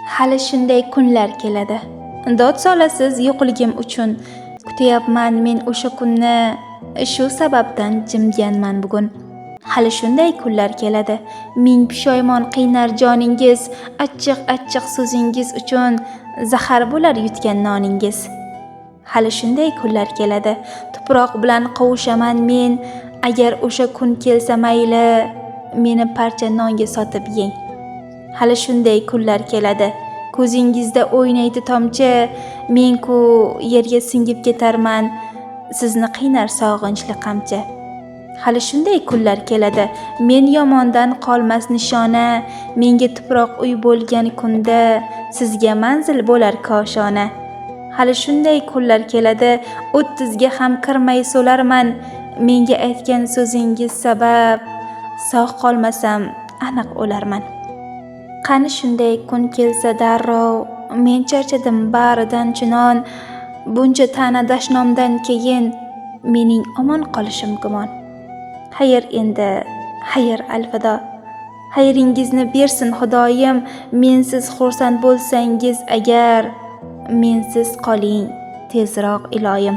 Hali shunday kunlar keladi. Dod solasiz yo'qligim uchun. Kutyapman men o'sha kunni, shu sababdan jimganman bugun. Hali shunday kunlar keladi. Ming pushaymon qiynar joningiz, achchiq so'zingiz uchun zahar bo'lar yutgan noningiz. Hali shunday kunlar keladi. Tuproq bilan qovushaman men, agar o'sha kun kelsa mayli, meni parcha nonga sotib yeng. Hali shunday kunlar keladi. Ko'zingizda o'ynaydi tomchi, men-ku yerga singib ketarman, sizni qiynar sog'inchli qamchi. Hali shunday kunlar keladi. Men yomondan qolmas nishona, menga tuproq uy bo'lgan kunda, sizga manzil bo'lar koshona. Hali shunday kunlar keladi. 30 ga ham kirmay so'larman, menga aytgan so'zingiz sabab, sog' qolmasam aniq o'larman. Qani shunday kun kelsa darrov, men charchadim baridan chinon, buncha ta'na dashnomdan keyin mening omon qolishim gumon. Xayr endi, xayr alvido. Xayringizni bersin Xudoyim, mensiz xursand bo'lsangiz agar, mensiz qoling tezroq iloyim.